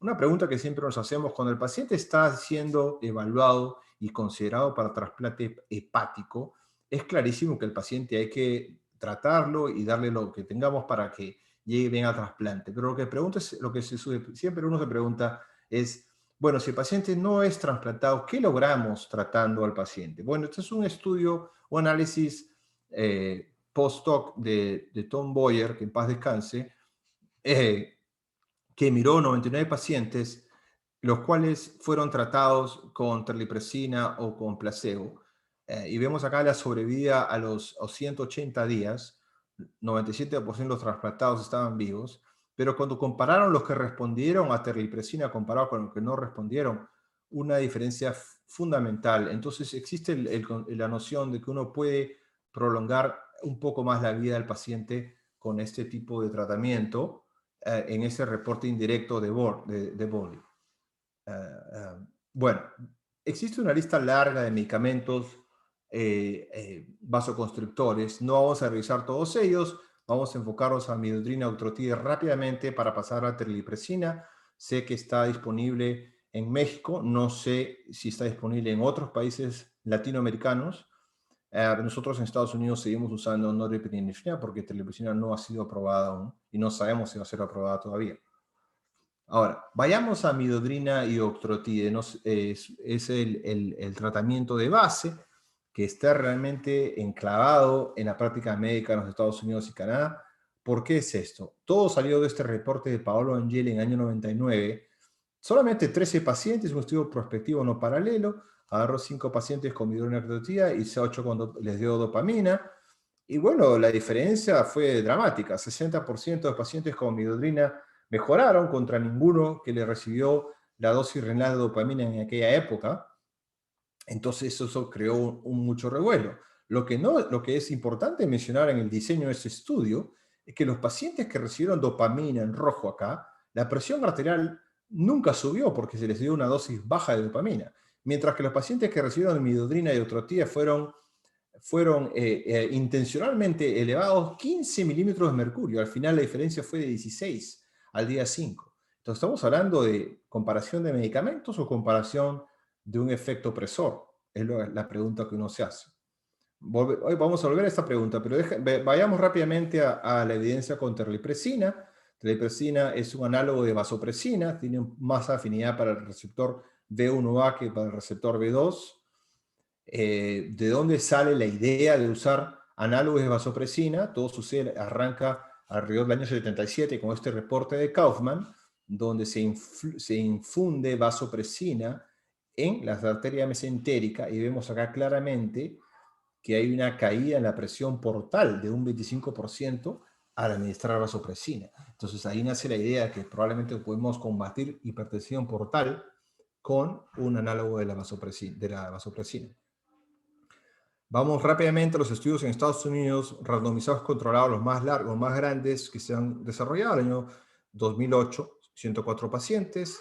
Una pregunta que siempre nos hacemos: cuando el paciente está siendo evaluado y considerado para trasplante hepático, es clarísimo que el paciente hay que tratarlo y darle lo que tengamos para que llegue bien a trasplante. Pero lo que siempre uno se pregunta es, bueno, si el paciente no es trasplantado, ¿qué logramos tratando al paciente? Bueno, este es un estudio o análisis post-hoc de Tom Boyer, que en paz descanse, eh, que miró 99 pacientes, los cuales fueron tratados con terlipresina o con placebo. Y vemos acá la sobrevida a los 180 días, 97% de los trasplantados estaban vivos, pero cuando compararon los que respondieron a terlipresina comparado con los que no respondieron, una diferencia fundamental. Entonces existe la noción de que uno puede prolongar un poco más la vida del paciente con este tipo de tratamiento, en ese reporte indirecto de Bowley. Bueno, existe una lista larga de medicamentos vasoconstrictores. No vamos a revisar todos ellos. Vamos a enfocarnos a midodrina, octreotide rápidamente para pasar a terlipresina. Sé que está disponible en México. No sé si está disponible en otros países latinoamericanos. Nosotros en Estados Unidos seguimos usando norepinefrina porque terlipresina no ha sido aprobada aún y no sabemos si va a ser aprobada todavía. Ahora, vayamos a midodrina y octreotide. Es el tratamiento de base que está realmente enclavado en la práctica médica en los Estados Unidos y Canadá. ¿Por qué es esto? Todo salió de este reporte de Paolo Angeli en el año 99. Solamente 13 pacientes, un estudio prospectivo no paralelo. Agarró 5 pacientes con midodrina y octreotide y 8 cuando les dio dopamina. Y bueno, la diferencia fue dramática. 60% de pacientes con midodrina mejoraron contra ninguno que le recibió la dosis renal de dopamina en aquella época. Entonces eso creó mucho revuelo. Lo que es importante mencionar en el diseño de este estudio es que los pacientes que recibieron dopamina en rojo acá, la presión arterial nunca subió porque se les dio una dosis baja de dopamina, mientras que los pacientes que recibieron midodrina y octreotide fueron intencionalmente elevados 15 milímetros de mercurio. Al final la diferencia fue de 16 al día 5. Entonces estamos hablando de comparación de medicamentos o comparación de un efecto opresor. Es la pregunta que uno se hace. Hoy vamos a volver a esta pregunta, pero vayamos rápidamente a la evidencia con terlipresina. Terlipresina es un análogo de vasopresina, tiene más afinidad para el receptor V1A que para el receptor V2. ¿De dónde sale la idea de usar análogos de vasopresina? Todo sucede, arranca alrededor del año 77 con este reporte de Kaufman, donde se infunde vasopresina en las arterias mesentéricas y vemos acá claramente que hay una caída en la presión portal de un 25% al administrar vasopresina. Entonces ahí nace la idea de que probablemente podemos combatir hipertensión portal con un análogo de la vasopresina. Vamos rápidamente a los estudios en Estados Unidos, randomizados controlados, los más largos, los más grandes que se han desarrollado. El año 2008, 104 pacientes.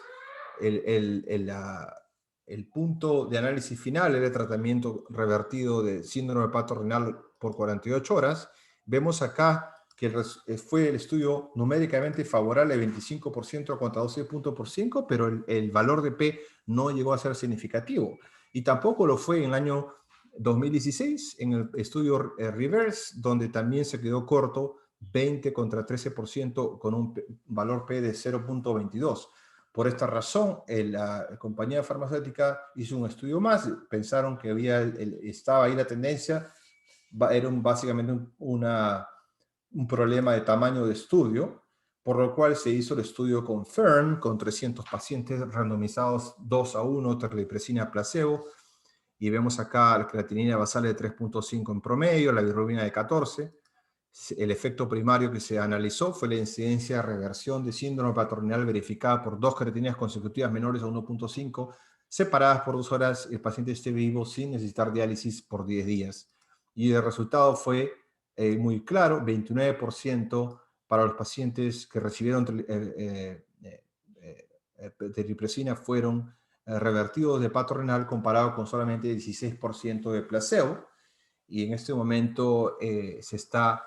El punto de análisis final era el tratamiento revertido de síndrome hepatorenal por 48 horas. Vemos acá que fue el estudio numéricamente favorable, 25% contra 12 puntos por 5, pero el valor de P no llegó a ser significativo. Y tampoco lo fue en el año 2016, en el estudio Reverse, donde también se quedó corto, 20 contra 13%, con un valor P de 0.22. Por esta razón, la compañía farmacéutica hizo un estudio más, pensaron que estaba ahí la tendencia, era básicamente un problema de tamaño de estudio, por lo cual se hizo el estudio con Fern, con 300 pacientes randomizados 2-1, terlipresina placebo, y vemos acá la creatinina basal de 3.5 en promedio, la bilirrubina de 14. El efecto primario que se analizó fue la incidencia de reversión de síndrome hepatorenal verificada por 2 creatininas consecutivas menores a 1.5, separadas por 2 horas, el paciente esté vivo sin necesitar diálisis por 10 días. Y el resultado fue muy claro: 29% para los pacientes que recibieron terlipresina fueron revertidos de hepatorenal, comparado con solamente 16% de placebo. Y en este momento se está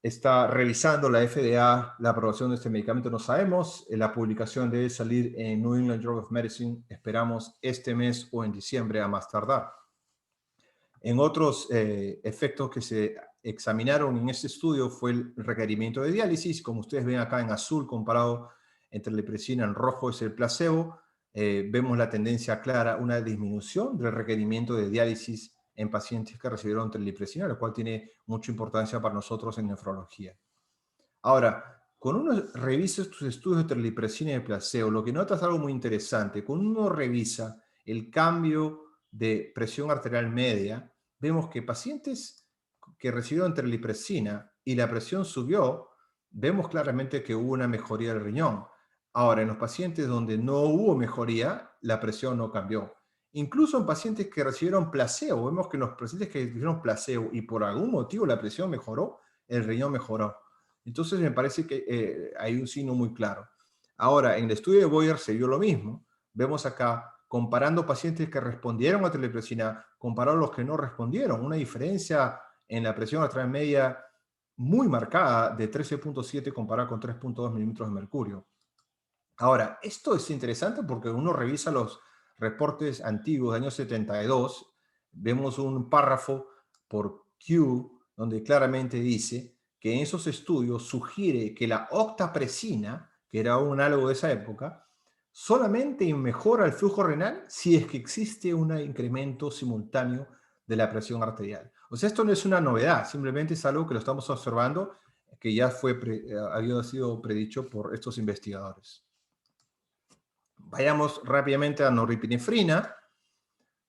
está revisando la FDA la aprobación de este medicamento, no sabemos. La publicación debe salir en New England Journal of Medicine, esperamos este mes o en diciembre a más tardar. En otros efectos que se examinaron en este estudio fue el requerimiento de diálisis. Como ustedes ven acá en azul, comparado entre la terlipresina, en rojo es el placebo. Vemos la tendencia clara, una disminución del requerimiento de diálisis en pacientes que recibieron terlipresina, lo cual tiene mucha importancia para nosotros en nefrología. Ahora, cuando uno revisa estos estudios de terlipresina y de placebo, lo que nota es algo muy interesante. Cuando uno revisa el cambio de presión arterial media, vemos que pacientes que recibieron terlipresina y la presión subió, vemos claramente que hubo una mejoría del riñón. Ahora, en los pacientes donde no hubo mejoría, la presión no cambió. Incluso en pacientes que recibieron placebo, vemos que en los pacientes que recibieron placebo y por algún motivo la presión mejoró, el riñón mejoró. Entonces me parece que hay un signo muy claro. Ahora, en el estudio de Boyer se vio lo mismo. Vemos acá, comparando pacientes que respondieron a terlipresina, comparado a los que no respondieron, una diferencia en la presión arterial media muy marcada de 13.7 comparada con 3.2 milímetros de mercurio. Ahora, esto es interesante porque uno revisa los reportes antiguos de años 72, vemos un párrafo por Q donde claramente dice que en esos estudios sugiere que la octapresina, que era un análogo de esa época, solamente mejora el flujo renal si es que existe un incremento simultáneo de la presión arterial. O sea, esto no es una novedad, simplemente es algo que lo estamos observando, que ya había sido predicho por estos investigadores. Vayamos rápidamente a norepinefrina.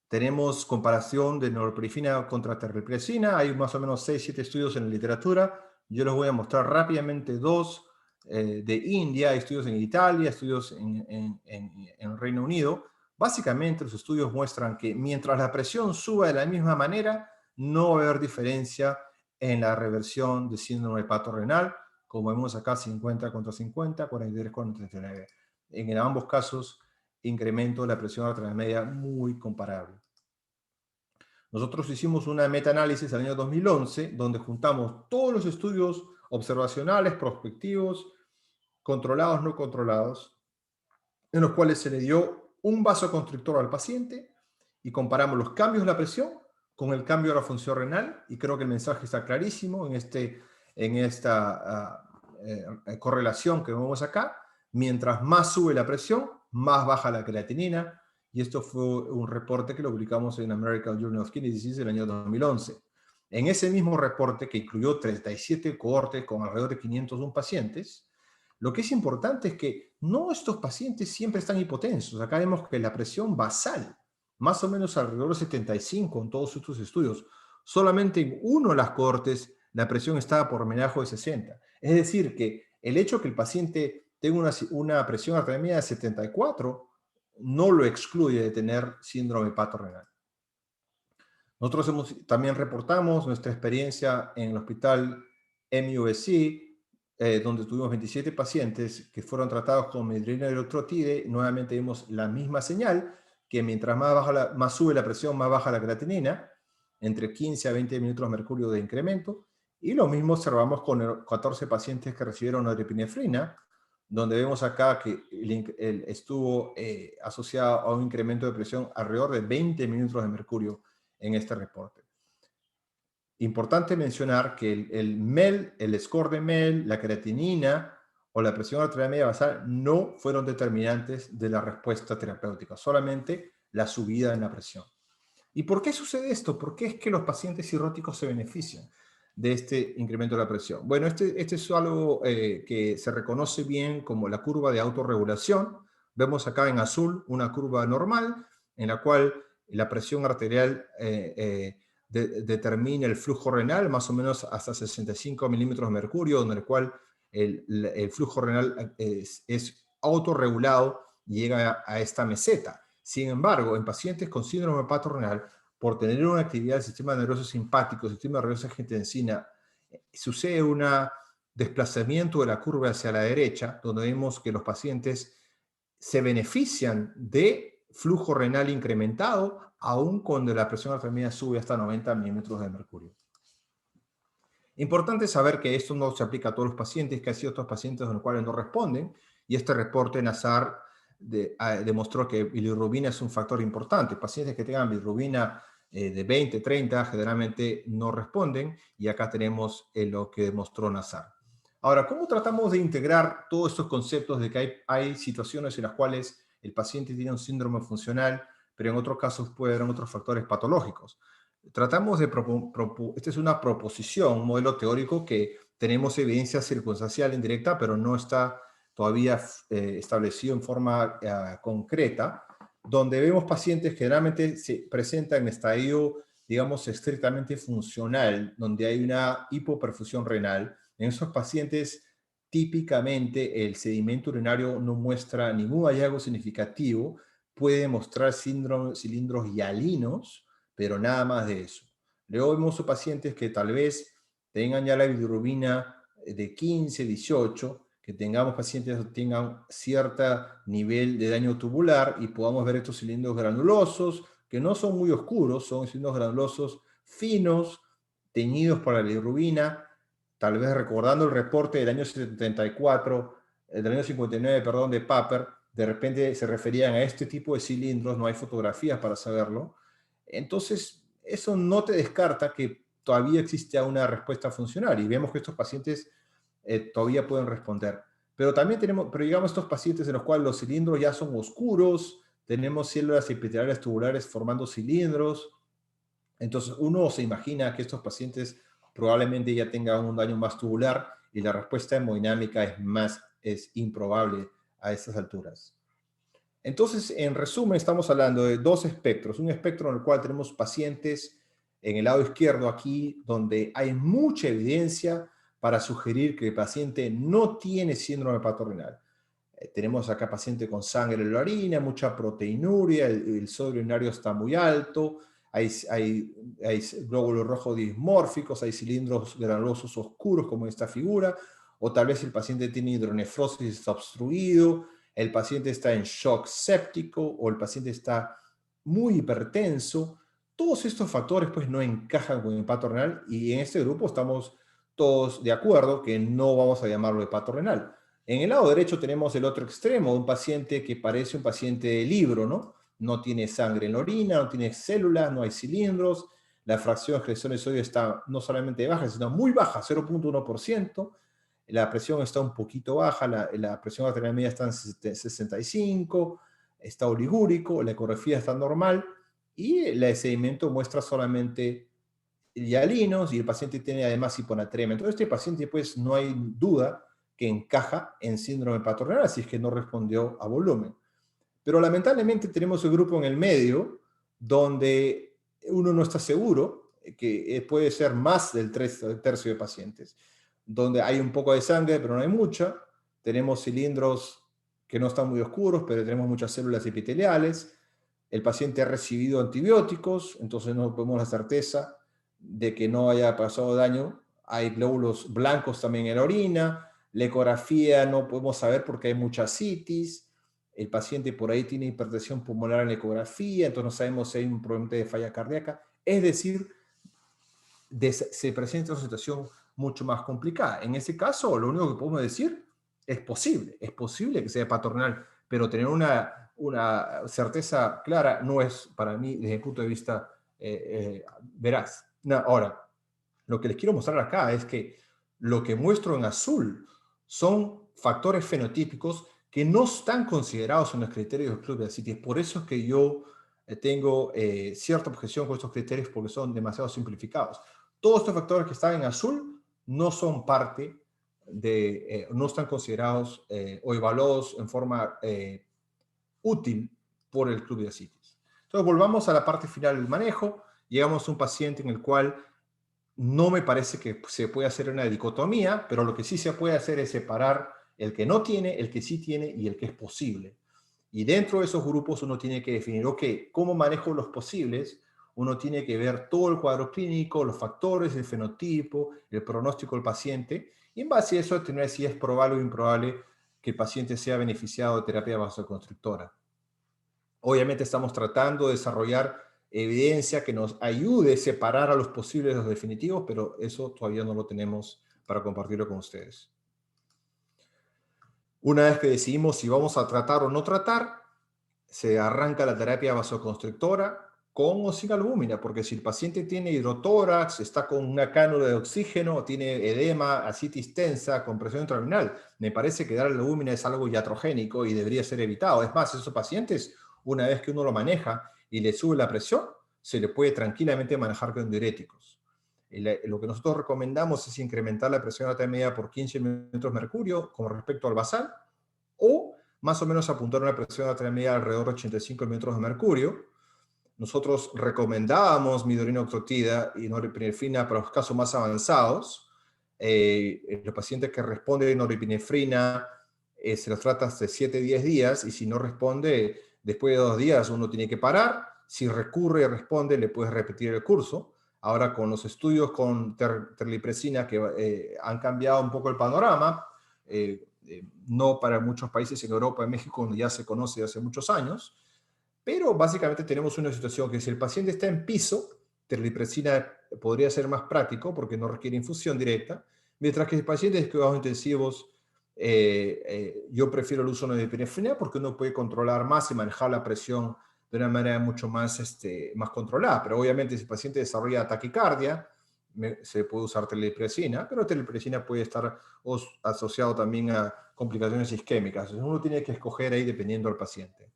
Tenemos comparación de norepinefrina contra terlipresina. Hay más o menos 6-7 estudios en la literatura. Yo les voy a mostrar rápidamente dos de India, estudios en Italia, estudios en el Reino Unido. Básicamente los estudios muestran que mientras la presión suba de la misma manera, no va a haber diferencia en la reversión de síndrome hepatorrenal, como vemos acá 50 contra 50, 43 contra 39. En ambos casos, incremento de la presión arterial media muy comparable. Nosotros hicimos una metaanálisis en el año 2011, donde juntamos todos los estudios observacionales, prospectivos, controlados, no controlados, en los cuales se le dio un vasoconstrictor al paciente y comparamos los cambios de la presión con el cambio de la función renal, y creo que el mensaje está clarísimo en esta correlación que vemos acá. Mientras más sube la presión, más baja la creatinina, y esto fue un reporte que lo publicamos en American Journal of Kidney Disease en el año 2011. En ese mismo reporte, que incluyó 37 cohortes con alrededor de 501 pacientes, lo que es importante es que no estos pacientes siempre están hipotensos. Acá vemos que la presión basal, más o menos alrededor de 75 en todos estos estudios, solamente en uno de las cohortes la presión estaba por debajo de 60. Es decir, que el hecho que el paciente tenga una presión arterial media de 74 no lo excluye de tener síndrome hepatorrenal. Nosotros también reportamos nuestra experiencia en el hospital MUSC, donde tuvimos 27 pacientes que fueron tratados con midodrina y electrotide. Nuevamente vimos la misma señal, que mientras más sube la presión, más baja la creatinina, entre 15 a 20 mililitros de mercurio de incremento. Y lo mismo observamos con 14 pacientes que recibieron norepinefrina, donde vemos acá que estuvo asociado a un incremento de presión alrededor de 20 mililitros de mercurio en este reporte. Importante mencionar que el MEL, el score de MEL, la creatinina o la presión arterial media basal no fueron determinantes de la respuesta terapéutica, solamente la subida en la presión. ¿Y por qué sucede esto? ¿Por qué es que los pacientes cirróticos se benefician de este incremento de la presión? Bueno, este es algo que se reconoce bien como la curva de autorregulación. Vemos acá en azul una curva normal en la cual la presión arterial determina el flujo renal, más o menos hasta 65 milímetros de mercurio, en el cual el flujo renal es autorregulado y llega a esta meseta. Sin embargo, en pacientes con síndrome hepatorrenal, por tener una actividad del sistema nervioso simpático, sistema nervioso angiotensina, sucede un desplazamiento de la curva hacia la derecha, donde vemos que los pacientes se benefician de flujo renal incrementado, aun cuando la presión arterial media sube hasta 90 milímetros de mercurio. Importante saber que esto no se aplica a todos los pacientes, que hay ciertos pacientes en los cuales no responden, y este reporte Nazar demostró que bilirrubina es un factor importante. Pacientes que tengan bilirrubina de 20, 30, generalmente no responden, y acá tenemos lo que demostró Nazar. Ahora, ¿cómo tratamos de integrar todos estos conceptos de que hay situaciones en las cuales el paciente tiene un síndrome funcional, pero en otros casos puede haber otros factores patológicos? Tratamos de esta es una proposición, un modelo teórico que tenemos evidencia circunstancial indirecta, pero no está todavía establecido en forma concreta, donde vemos pacientes que generalmente se presentan en estadio, digamos, estrictamente funcional, donde hay una hipoperfusión renal. En esos pacientes, típicamente el sedimento urinario no muestra ningún hallazgo significativo, puede mostrar cilindros hialinos, pero nada más de eso. Luego vemos a pacientes que tal vez tengan ya la bilirrubina de 15, 18, que tengamos pacientes que tengan cierto nivel de daño tubular y podamos ver estos cilindros granulosos, que no son muy oscuros, son cilindros granulosos finos, teñidos por la bilirrubina, tal vez recordando el reporte del año 74, del año 59, perdón, de Papert, de repente se referían a este tipo de cilindros, no hay fotografías para saberlo. Entonces, eso no te descarta que todavía existe una respuesta funcional y vemos que estos pacientes todavía pueden responder. Pero también tenemos, pero digamos, estos pacientes en los cuales los cilindros ya son oscuros, tenemos células epiteliales tubulares formando cilindros, entonces uno se imagina que estos pacientes probablemente ya tengan un daño más tubular y la respuesta hemodinámica es improbable a estas alturas. Entonces, en resumen, estamos hablando de dos espectros. Un espectro en el cual tenemos pacientes en el lado izquierdo aquí, donde hay mucha evidencia para sugerir que el paciente no tiene síndrome hepatorenal. Tenemos acá paciente con sangre en la orina, mucha proteinuria, el sodio urinario está muy alto, hay glóbulos rojos dismórficos, hay cilindros granulosos oscuros como en esta figura, o tal vez el paciente tiene hidronefrosis, está obstruido, el paciente está en shock séptico o el paciente está muy hipertenso. Todos estos factores pues no encajan con el hepato renal y en este grupo estamos todos de acuerdo que no vamos a llamarlo hepato renal. En el lado derecho tenemos el otro extremo, un paciente que parece un paciente de libro, ¿no? No tiene sangre en la orina, no tiene células, no hay cilindros, la fracción de excreción de sodio está no solamente baja, sino muy baja, 0.1%, la presión está un poquito baja, la presión arterial media está en 65, está oligúrico, la ecografía está normal, y el sedimento muestra solamente hialinos, y el paciente tiene además hiponatremia. Entonces este paciente, pues, no hay duda que encaja en síndrome hepatorenal, si es que no respondió a volumen. Pero lamentablemente tenemos el grupo en el medio, donde uno no está seguro, que puede ser más del tercio de pacientes, donde hay un poco de sangre, pero no hay mucha. Tenemos cilindros que no están muy oscuros, pero tenemos muchas células epiteliales. El paciente ha recibido antibióticos, entonces no tenemos la certeza de que no haya pasado daño. Hay glóbulos blancos también en la orina. La ecografía no podemos saber porque hay mucha ascitis. El paciente por ahí tiene hipertensión pulmonar en la ecografía, entonces no sabemos si hay un problema de falla cardíaca. Es decir, se presenta una situación mucho más complicada. En ese caso, lo único que podemos decir es posible que sea hepatorenal, pero tener una certeza clara no es para mí, desde el punto de vista veraz. No, ahora, lo que les quiero mostrar acá es que lo que muestro en azul son factores fenotípicos que no están considerados en los criterios del Club de Ascites. Por eso es que yo tengo cierta objeción con estos criterios porque son demasiado simplificados. Todos estos factores que están en azul no son parte de, no están considerados o evaluados en forma útil por el Club de Ascites. Entonces, volvamos a la parte final del manejo. Llegamos a un paciente en el cual no me parece que se pueda hacer una dicotomía, pero lo que sí se puede hacer es separar el que no tiene, el que sí tiene y el que es posible. Y dentro de esos grupos uno tiene que definir, ok, ¿cómo manejo los posibles? Uno tiene que ver todo el cuadro clínico, los factores, el fenotipo, el pronóstico del paciente, y en base a eso determinar si es probable o improbable que el paciente sea beneficiado de terapia vasoconstrictora. Obviamente estamos tratando de desarrollar evidencia que nos ayude a separar a los posibles de los definitivos, pero eso todavía no lo tenemos para compartirlo con ustedes. Una vez que decidimos si vamos a tratar o no tratar, se arranca la terapia vasoconstrictora con o sin albúmina, porque si el paciente tiene hidrotórax, está con una cánula de oxígeno, tiene edema, ascitis tensa, compresión intraabdominal, me parece que dar albúmina es algo iatrogénico y debería ser evitado. Es más, esos pacientes, una vez que uno lo maneja y le sube la presión, se le puede tranquilamente manejar con diuréticos. Lo que nosotros recomendamos es incrementar la presión arterial media por 15 milímetros de mercurio con respecto al basal, o más o menos apuntar una presión arterial media alrededor de 85 milímetros de mercurio. Nosotros recomendábamos midodrina-octotida y norepinefrina para los casos más avanzados. Los pacientes que responden a norepinefrina se los trata hasta 7 a 10 días, y si no responde, después de 2 días uno tiene que parar. Si recurre y responde, le puedes repetir el curso. Ahora, con los estudios con terlipresina que han cambiado un poco el panorama, no para muchos países en Europa y México, donde ya se conoce hace muchos años, pero básicamente tenemos una situación que si el paciente está en piso, terlipresina podría ser más práctico porque no requiere infusión directa, mientras que el paciente de cuidados intensivos, yo prefiero el uso de norepinefrina porque uno puede controlar más y manejar la presión de una manera mucho más, más controlada. Pero obviamente si el paciente desarrolla taquicardia, se puede usar terlipresina, pero terlipresina puede estar asociado también a complicaciones isquémicas. Entonces uno tiene que escoger ahí dependiendo del paciente.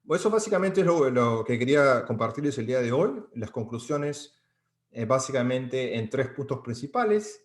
Bueno, eso básicamente es lo que quería compartirles el día de hoy. Las conclusiones, básicamente en 3 puntos principales.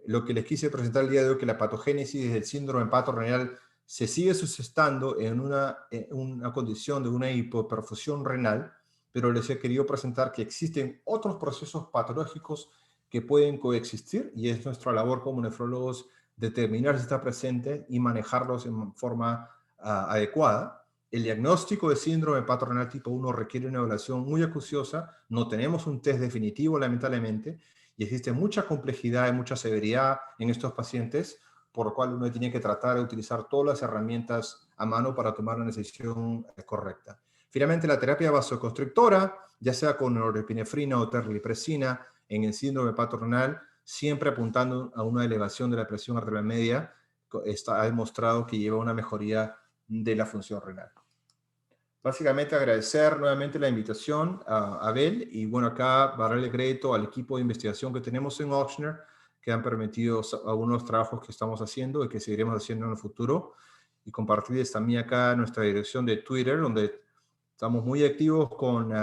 Lo que les quise presentar el día de hoy, que la patogénesis del síndrome hepatorenal se sigue sustentando en una condición de una hipoperfusión renal, pero les he querido presentar que existen otros procesos patológicos que pueden coexistir, y es nuestra labor como nefrólogos determinar si está presente y manejarlos en forma adecuada. El diagnóstico de síndrome hepatorenal tipo 1 requiere una evaluación muy acuciosa. No tenemos un test definitivo, lamentablemente, y existe mucha complejidad y mucha severidad en estos pacientes, por lo cual uno tiene que tratar de utilizar todas las herramientas a mano para tomar una decisión correcta. Finalmente, la terapia vasoconstrictora, ya sea con norepinefrina o terlipresina, en el síndrome hepatorenal, siempre apuntando a una elevación de la presión arterial media, ha demostrado que lleva a una mejoría de la función renal. Básicamente agradecer nuevamente la invitación a Abel, y bueno, acá darle crédito al equipo de investigación que tenemos en Ochsner, que han permitido algunos trabajos que estamos haciendo y que seguiremos haciendo en el futuro, y compartirles también acá nuestra dirección de Twitter, donde estamos muy activos con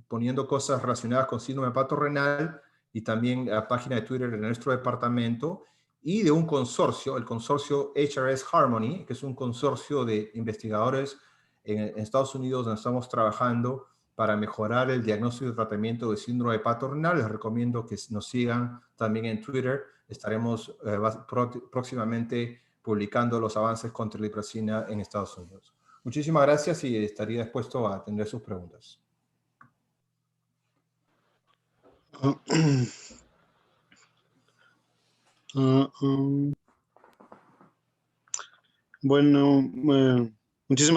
poniendo cosas relacionadas con síndrome hepatorenal, y también la página de Twitter de nuestro departamento, y de un consorcio, el consorcio HRS Harmony, que es un consorcio de investigadores en Estados Unidos, donde estamos trabajando para mejorar el diagnóstico y tratamiento de síndrome hepatorenal. Les recomiendo que nos sigan también en Twitter. Estaremos próximamente publicando los avances con terlipresina en Estados Unidos. Muchísimas gracias, y estaría dispuesto a atender sus preguntas. Bueno, muchísimas